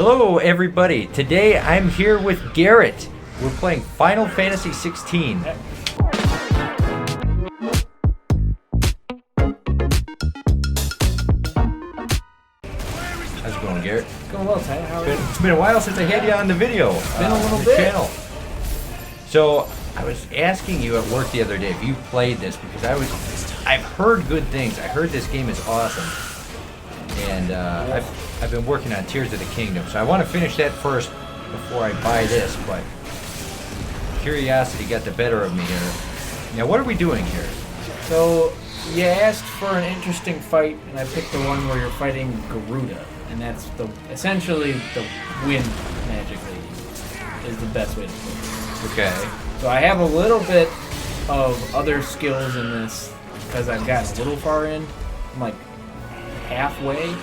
Hello everybody, today I'm here with Garrett. We're playing Final Fantasy 16. How's it going, Garrett? It's going well, Ty. How are you? It's been a while since I had you on the video. It's been a little the bit. Channel. So I was asking you at work the other day if you played this because I've heard good things. I heard this game is awesome. And I've been working on Tears of the Kingdom, so I want to finish that first before I buy this, but curiosity got the better of me here. Now, what are we doing here? So, you asked for an interesting fight, and I picked the one where you're fighting Garuda, and that's essentially the wind magic lady is the best way to put it. Okay. So I have a little bit of other skills in this, because I've gotten a little far in. I'm like halfway.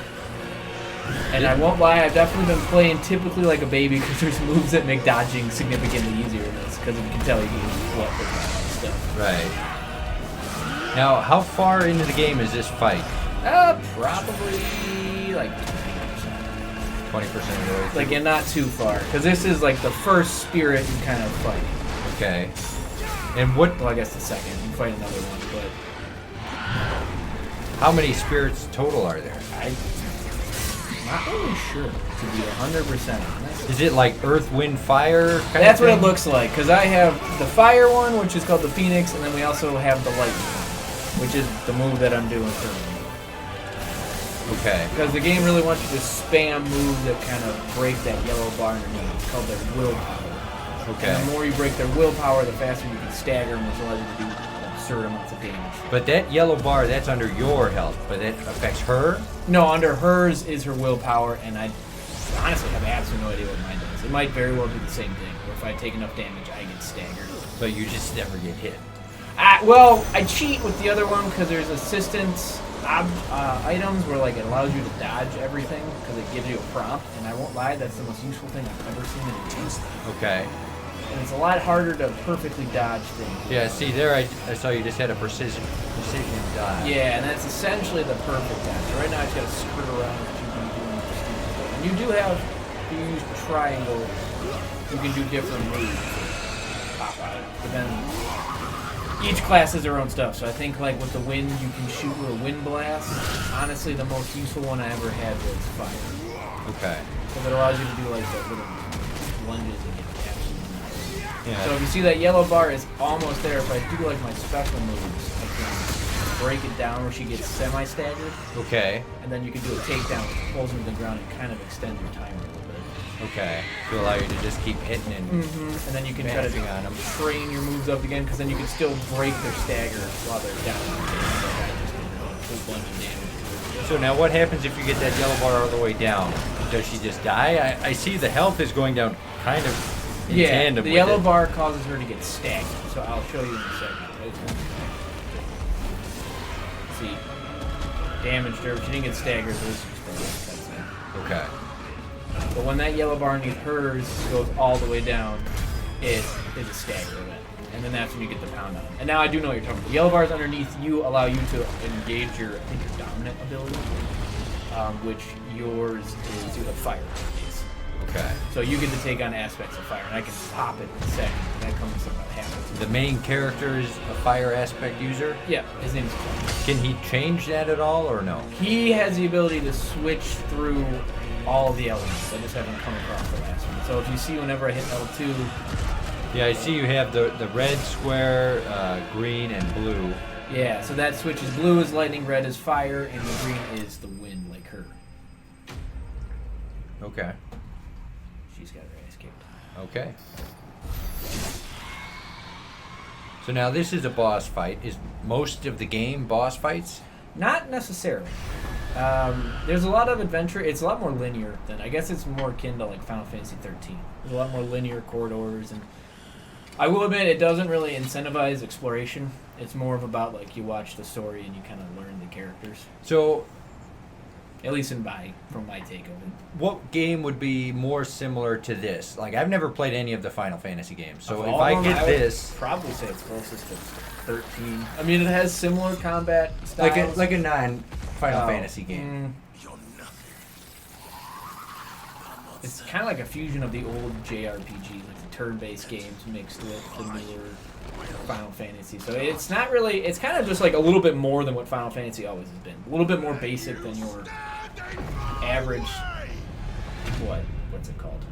And I won't lie, I've definitely been playing typically like a baby because there's moves that make dodging significantly easier in this because you can tell you can what with stuff. Right. Now, how far into the game is this fight? Probably like 20% of the way through. like yeah, not too far because this is like the first spirit you kind of fight. Okay. And what? Well, I guess the second. You fight another one, but how many spirits total are there? I'm not really sure to be 100% honest. Is it like Earth, Wind, Fire? That's what it looks like, because I have the fire one, which is called the Phoenix, and then we also have the lightning one, which is the move that I'm doing currently. Okay. Because the game really wants you to spam moves that kind of break that yellow bar underneath. It's called their willpower. Okay. And the more you break their willpower, the faster you can stagger them, which allows you to do absurd amounts of damage. But that yellow bar, that's under your health, but that affects her? No, under hers is her willpower, and I honestly have absolutely no idea what mine does. It might very well do the same thing, where if I take enough damage, I get staggered. But you just never get hit. Well, I cheat with the other one because there's assistance items where like it allows you to dodge everything because it gives you a prompt, and I won't lie, that's the most useful thing I've ever seen in a game. Okay. And it's a lot harder to perfectly dodge things. Yeah, see there I saw you just had a precision dodge. Yeah, and that's essentially the perfect dodge. So right now I just gotta skirt around what you can do in the stuff. And you do have, if you use triangle, you can do different moves. Pop out. But then each class has their own stuff. So I think like with the wind, you can shoot with a wind blast. Honestly, the most useful one I ever had was fire. Okay. Because it allows you to do like the little lunges and get absolutely nice. Yeah. So if you see that yellow bar is almost there, if I do like my special moves, I can break it down where she gets semi-staggered. Okay. And then you can do a takedown which pulls them to the ground and kind of extend your timer a little bit. Okay. To allow you to just keep hitting and And then you can try to on them. train your moves up again, because then you can still break their stagger while they're down. Like I just did a whole bunch of damage to her. So now what happens if you get that yellow bar all the way down? Does she just die? I see the health is going down kind of in tandem the with yellow it. bar causes her to get staggered, so I'll show you in a second. See, damaged her, she didn't get staggered, so this is just Okay. but when that yellow bar underneath hers goes all the way down, it is a stagger event. And then that's when you get the pound on. And now I do know what you're talking about. The yellow bars underneath you allow you to engage your, I think, your dominant ability, which yours is your fire base. Okay. So you get to take on aspects of fire, and I can pop it in a second. And that comes from what happens. The main character is a fire aspect user? Yeah, his name's Clem. Can he change that at all or no? He has the ability to switch through all of the elements. I just haven't come across the last one. So if you see whenever I hit L2, Yeah, I see you have the red square, green, and blue. yeah, so that switches. Blue is lightning, red is fire, and the green is the wind, like her. Okay. She's got her ass kicked. Okay. So now this is a boss fight. Is most of the game boss fights? Not necessarily. There's a lot of adventure. It's a lot more linear than, I guess it's more akin to like Final Fantasy 13. There's a lot more linear corridors, and I will admit it doesn't really incentivize exploration. It's more of about like you watch the story and you kind of learn the characters. So, At least from my take of it. what game would be more similar to this? Like, I've never played any of the Final Fantasy games, so Of if all I of them, get would this, probably say it's closest to 13. I mean, it has similar combat styles. like a non-Final Fantasy game. It's kind of like a fusion of the old JRPGs, like the turn-based games mixed with the newer Final Fantasy. So it's not really. It's kind of just like a little bit more than what Final Fantasy always has been. A little bit more basic than your average. What's it called?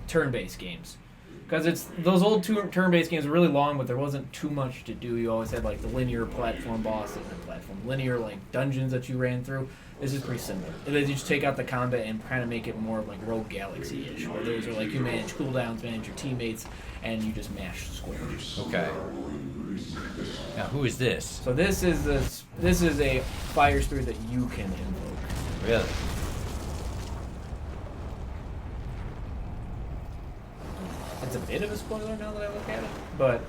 Turn-based games. Because it's those old turn-based games were really long, but there wasn't too much to do. You always had like the linear platform bosses and linear like dungeons that you ran through. This is pretty similar. And then you just take out the combat and kind of make it more like Rogue Galaxy-ish, where those are like you manage cooldowns, manage your teammates, and you just mash squares. Okay. Now who is this? So this is a fire spirit that you can invoke. Really? It's a bit of a spoiler now that I look at it, but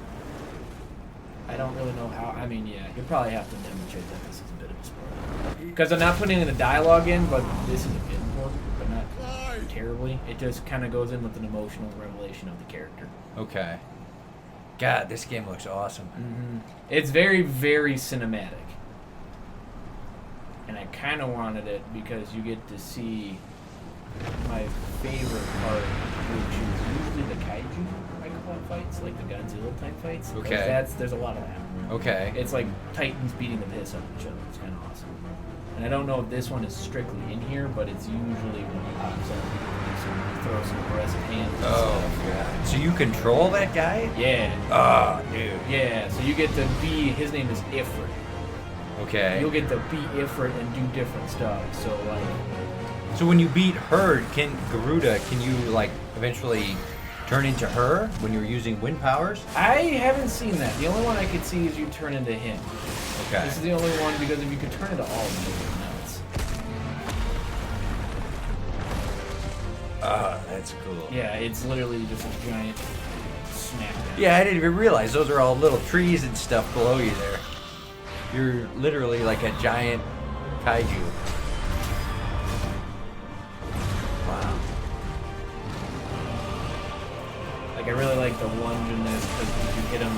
I don't really know how. I mean, yeah, you probably have to demonstrate that this is a bit of a spoiler. Because I'm not putting the dialogue in, but this is a bit important, but not terribly. It just kind of goes in with an emotional revelation of the character. Okay. God, this game looks awesome. Mm-hmm. It's very, very cinematic. And I kind of wanted it because you get to see my favorite part, which is usually the kaiju fights, like the Godzilla type fights. Okay. There's a lot of that. Okay. It's like titans beating the piss out of each other. It's kind of awesome. And I don't know if this one is strictly in here, but it's usually when he pops up, you throw some aggressive hands. God. So you control that guy? Yeah. Oh, dude. Yeah. So you get to be. His name is Ifrit. Okay. You'll get to be Ifrit and do different stuff. So like. So when you beat her, Garuda, can you like eventually turn into her when you're using wind powers? I haven't seen that. The only one I could see is you turn into him. Okay. This is the only one because if you could turn into all of them, nuts. That's cool. Yeah, it's literally just a giant smackdown. Yeah, I didn't even realize those are all little trees and stuff below you there. You're literally like a giant kaiju. Wow. Like, I really like the lunge in this because if you hit him.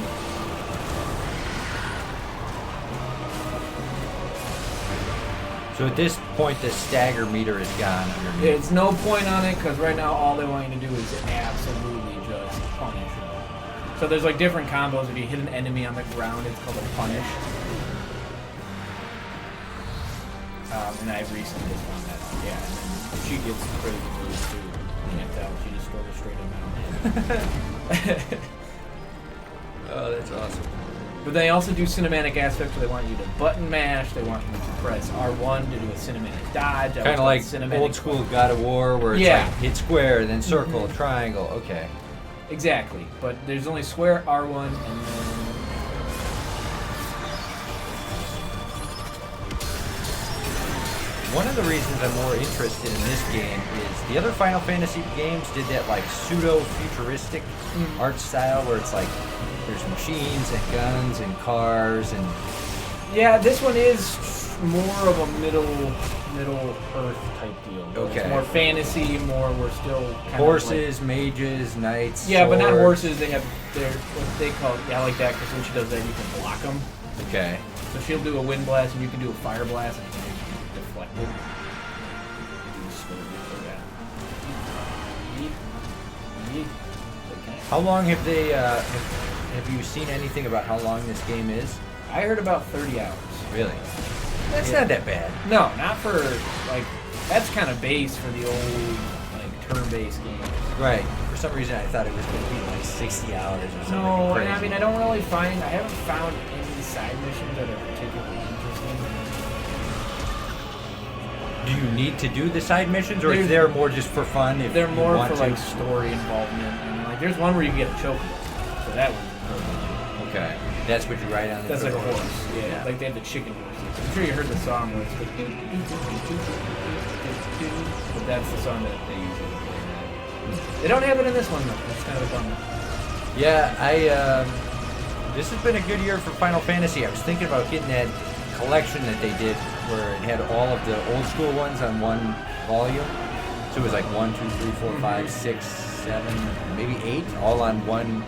So at this point, the stagger meter is gone underneath. There's no point on it because right now all they want you to do is absolutely just punish him. So there's like different combos. If you hit an enemy on the ground, it's called a punish. And I recently just found that out. Yeah, and then she gets crazy moves too. You can't tell. She just goes straight up. Oh, that's awesome. But they also do cinematic aspects where they want you to button mash, they want you to press R1 to do a cinematic dodge. Kind of like old school God of War where it's like hit square, then circle, triangle. Okay. Exactly. But there's only square, R1, and then... One of the reasons I'm more interested in this game is the other Final Fantasy games did that like pseudo-futuristic art style where it's like there's machines and guns and cars and... Yeah, this one is more of a middle Earth type deal. Okay. It's more fantasy, we're still kind horses, of like, mages, knights, yeah, swords. but not horses. They have their, what they call, yeah, I like that because when she does that, you can block them. Okay. So she'll do a wind blast and you can do a fire blast and deflect it. How long have they, have you seen anything about how long this game is? I heard about 30 hours. Really? That's not that bad. No, not for, like, that's kind of base for the old, like, turn-based games. Right. For some reason, I thought it was going to be like 60 hours or something. No, crazy. and I mean, I haven't found any side missions that are particularly interesting. Do you need to do the side missions, or is there more just for fun? If they're you more want for, to? like, story involvement. And, like, there's one where you can get a chocobo. So that one's okay. That's what you ride on. That's like a horse. Yeah. Like they have the chicken horses. I'm sure you heard the song where it's the but that's the song that they usually play. They don't have it in this one though. That's kind of a bummer. Yeah, this has been a good year for Final Fantasy. I was thinking about getting that collection that they did where it had all of the old school ones on one volume. So it was like 1, 2, 3, 4, 5, 6, 7, maybe 8, all on one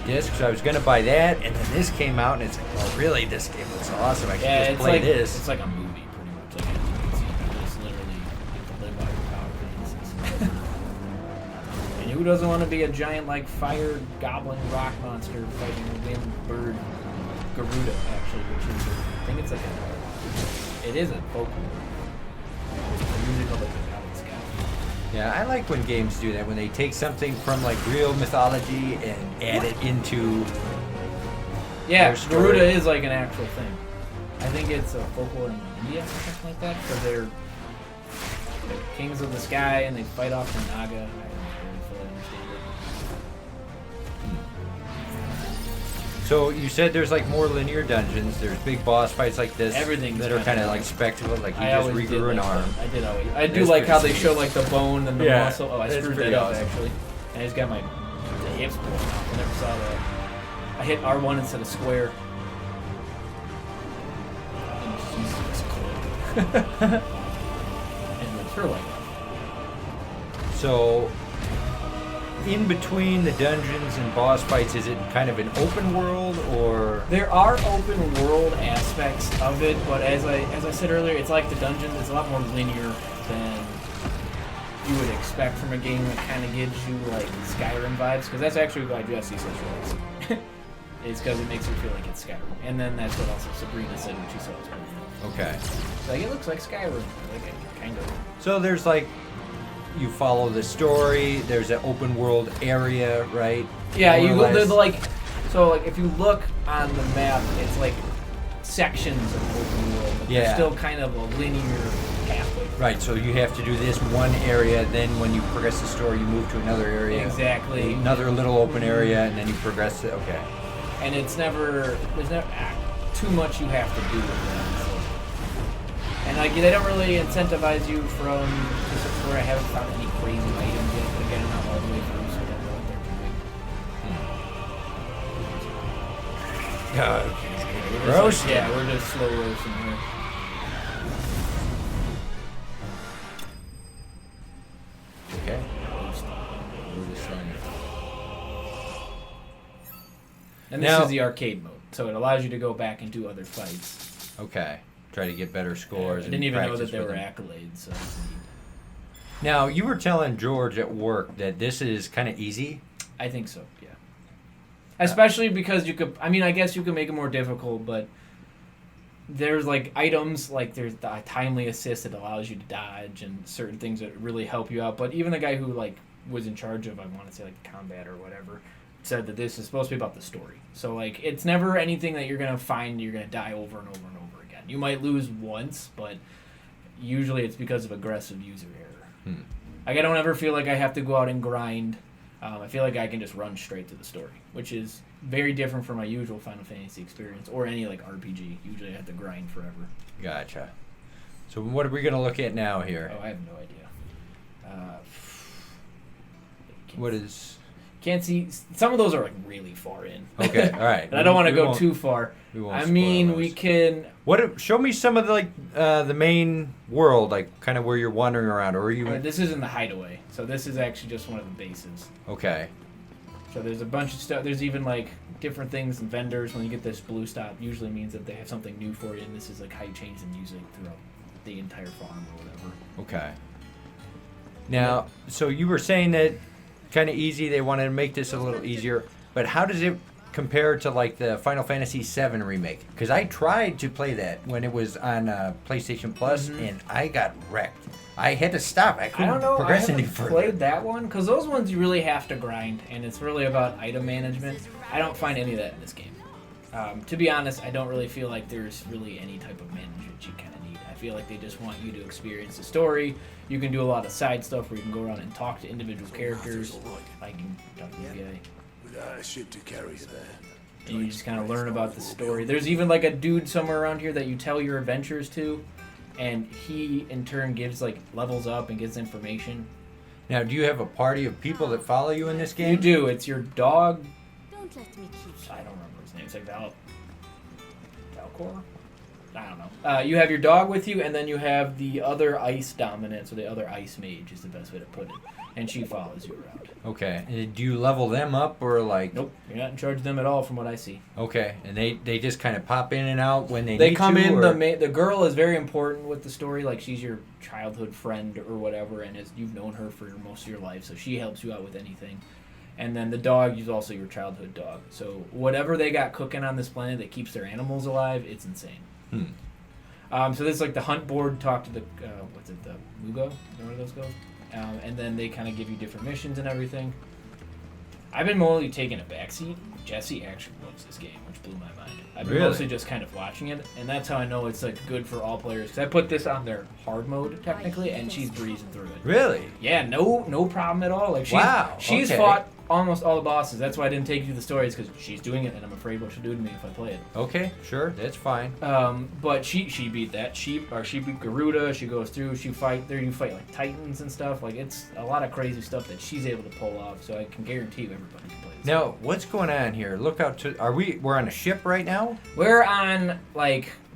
disc. So I was gonna buy that, and then this came out, and it's like, well, really, this game looks awesome. I can just play like, this. It's like a movie, pretty much. Like, as you can see, you just literally get to live by your power who doesn't want to be a giant, like, fire goblin rock monster fighting a wind bird Garuda, actually, which is, I think it's like it is a folk musical, like the God of the Sky. Yeah, I like when games do that, when they take something from like real mythology and add it into. Yeah, their story. Garuda is like an actual thing. I think it's a folklore in India or something like that, because they're kings of the sky and they fight off the Naga. I don't really fully understand it. So you said there's like more linear dungeons. There's big boss fights like this. Everything's that are kind of kinda like spectacle, like you I just always regrew did an like arm. that. I did always. I do That's like how pretty they sweet. show like the bone and the Yeah, muscle. Oh, I that's screwed pretty that up awesome. actually. And I just got the hips blown off. I never saw that. I hit R1 instead of square. And Jesus Christ. And it's her like that. So in between the dungeons and boss fights, is it kind of an open world or? There are open world aspects of it, but as I said earlier, it's like the dungeons. It's a lot more linear than you would expect from a game that kind of gives you like Skyrim vibes. Because that's actually why Jesse says she likes it. It's because it makes her feel like it's Skyrim. And then that's what also Sabrina said when she saw it. Okay. It's like it looks like Skyrim, like it kind of. So there's like, you follow the story. There's an open world area, right? Yeah, More you or go. less. They're like, so like if you look on the map, it's like sections of open world. But Yeah. There's still kind of a linear pathway. Right, so you have to do this one area, then when you progress the story, you move to another area. Exactly. Another little open area, and then you progress it. Okay. And there's never too much you have to do with that. So. And like they don't really incentivize you from this is where I haven't found any crazy items yet, but again I'm not all the way through, so I don't know what they're doing. Roast? Yeah, we're just slow roasting here. Okay. And this Now- is the arcade mode, so it allows you to go back and do other fights. Okay. Try to get better scores. I didn't even know that there there were accolades. So that's neat. Now, you were telling George at work that this is kind of easy. I think so, yeah. Especially because you could, I mean, I guess you could make it more difficult, but there's like items, like there's the timely assist that allows you to dodge and certain things that really help you out. But even the guy who like was in charge of, I want to say like combat or whatever, said that this is supposed to be about the story. So like it's never anything that you're going to find you're going to die over and over and over again. You might lose once, but usually it's because of aggressive user error. Like I don't ever feel like I have to go out and grind. I feel like I can just run straight to the story, which is very different from my usual Final Fantasy experience or any like RPG. Usually I have to grind forever. Gotcha. So what are we going to look at now here? Oh, I have no idea. What is... Can't see. Some of those are like really far in. Okay, all right. And I don't want to We go won't- too far. we won't I spoil mean, those. we can. Show me some of the like the main world, like kind of where you're wandering around, or are you? This isn't the hideaway, so this is actually just one of the bases. Okay. So there's a bunch of stuff. There's even like different things and vendors. When you get this blue stop, usually means that they have something new for you, and this is like how you change the music throughout the entire farm or whatever. Okay. Now, so you were saying that kind of easy. They wanted to make this a little easier, but how does it compare to like the Final Fantasy VII remake? Because I tried to play that when it was on PlayStation Plus, and I got wrecked. I had to stop. I I couldn't don't know. I progress any haven't further. played that one because those ones you really have to grind, and it's really about item management. I don't find any of that in this game. To be honest, I don't really feel like there's really any type of management you kind of need. I feel like they just want you to experience the story. You can do a lot of side stuff where you can go around and talk to individual characters, like you can talk to the guy. We got a ship to carry you there. And you just kind of learn about the story. There's even like a dude somewhere around here that you tell your adventures to, and he in turn gives like levels up and gets information. Now, do you have a party of people that follow you in this game? You do. It's your dog. Don't let me keep I don't remember his name. It's like Valcor. I don't know. You have your dog with you, and then you have the other ice dominant, so the other ice mage is the best way to put it. And she follows you around. Okay. And do you level them up or like? Nope, you're not in charge of them at all, from what I see. Okay, and they just kind of pop in and out when they They need come to, in. or? The girl is very important with the story. Like she's your childhood friend or whatever, and you've known her for most of your life, so she helps you out with anything. And then the dog is also your childhood dog. So whatever they got cooking on this planet that keeps their animals alive, it's insane. So this is like the hunt board. Talk to the the Mugo? Where those go? And then they kind of give you different missions and everything. I've been mostly taking a backseat. Jesse actually loves this game, which blew my mind. I've been mostly just kind of watching it, and that's how I know it's like good for all players. Because I put this on their hard mode technically, and she's breezing through it. Really? Yeah, no problem at all. Like she's okay. fought almost all the bosses. That's why I didn't take you to the stories, because she's doing it, and I'm afraid what she'll do to me if I play it. Okay, sure, that's fine. But she beat that. She beat Garuda. She goes through. You fight like titans and stuff. Like it's a lot of crazy stuff that she's able to pull off. So I can guarantee you everybody can play this. Now, what's going on here? Look out to. We're on a ship right now? We're on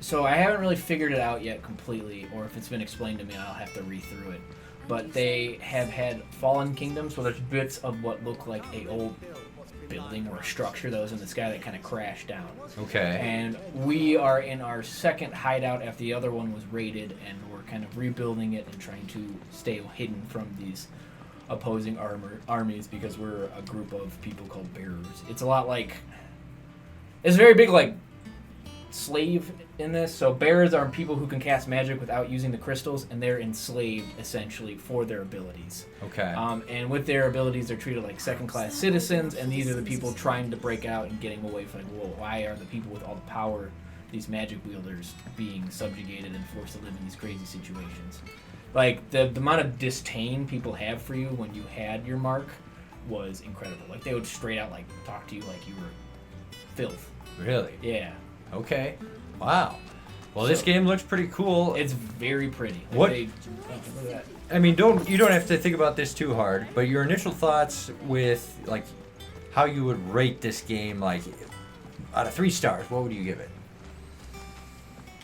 so I haven't really figured it out yet completely, or if it's been explained to me, I'll have to read through it. But they have had fallen kingdoms, so there's bits of what look like a old building or a structure that was in the sky that kind of crashed down. Okay. And we are in our second hideout after the other one was raided, and we're kind of rebuilding it and trying to stay hidden from these opposing armies, because we're a group of people called bearers. It's a lot like... It's very big like slave in this. So bearers are people who can cast magic without using the crystals, and they're enslaved essentially for their abilities. Okay. And with their abilities, they're treated like second-class citizens, and these are the people trying to break out and getting away from, why are the people with all the power, these magic wielders, being subjugated and forced to live in these crazy situations? Like, the amount of disdain people have for you when you had your mark was incredible. Like, they would straight out, like, talk to you like you were filth. Really? Yeah. Okay. Wow. Well, this game looks pretty cool. It's very pretty. Like What? look at that. I mean, you don't have to think about this too hard, but your initial thoughts with like how you would rate this game, like out of 3 stars, what would you give it?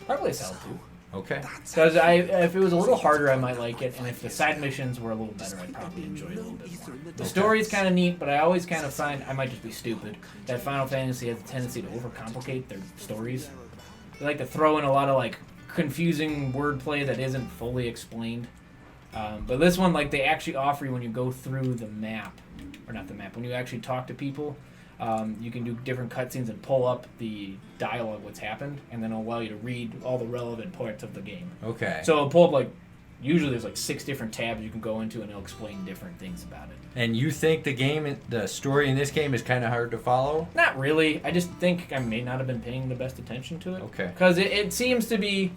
Probably a solid 2. Okay. Because if it was a little harder, I might like it, and if the side missions were a little better, I'd probably enjoy it a little bit more. The story is kind of neat, but I always kind of find, I might just be stupid, that Final Fantasy has a tendency to overcomplicate their stories. They like to throw in a lot of like confusing wordplay that isn't fully explained. But this one, like, they actually offer you when you go through the map, or not the map, when you actually talk to people, you can do different cutscenes and pull up the dialogue, what's happened, and then it'll allow you to read all the relevant parts of the game. Okay. So it'll pull up, like, usually there's like 6 different tabs you can go into, and it'll explain different things about it. And you think the story in this game is kind of hard to follow? Not really. I just think I may not have been paying the best attention to it. Okay. Because it seems to be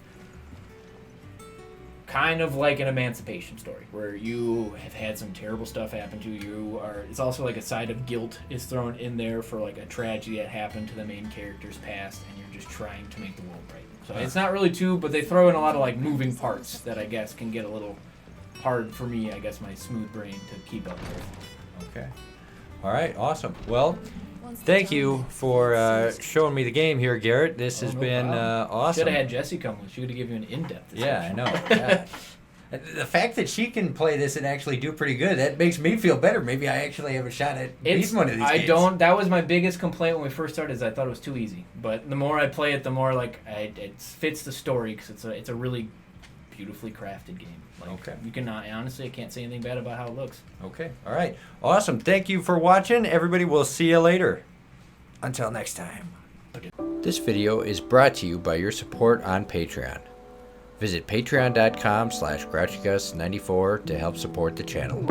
kind of like an emancipation story, where you have had some terrible stuff happen to you. It's also like a side of guilt is thrown in there for like a tragedy that happened to the main character's past, and you're just trying to make the world right. So it's not really but they throw in a lot of like moving parts that I guess can get a little hard for me, I guess, my smooth brain to keep up with. Okay. All right. Awesome. Well, thank you for showing me the game here, Garrett. This has been awesome. Should have had Jessie come with. She would have given you an in-depth discussion. Yeah, I know. Yeah. The fact that she can play this and actually do pretty good, that makes me feel better. Maybe I actually have a shot at beating one of these games. That was my biggest complaint when we first started, is I thought it was too easy. But the more I play it, the more like it fits the story, because it's a really beautifully crafted game. Like, okay. You can honestly, I can't say anything bad about how it looks. Okay. All right. Awesome. Thank you for watching. Everybody, we'll see you later. Until next time. This video is brought to you by your support on Patreon. Visit patreon.com/GrouchyGus94 to help support the channel.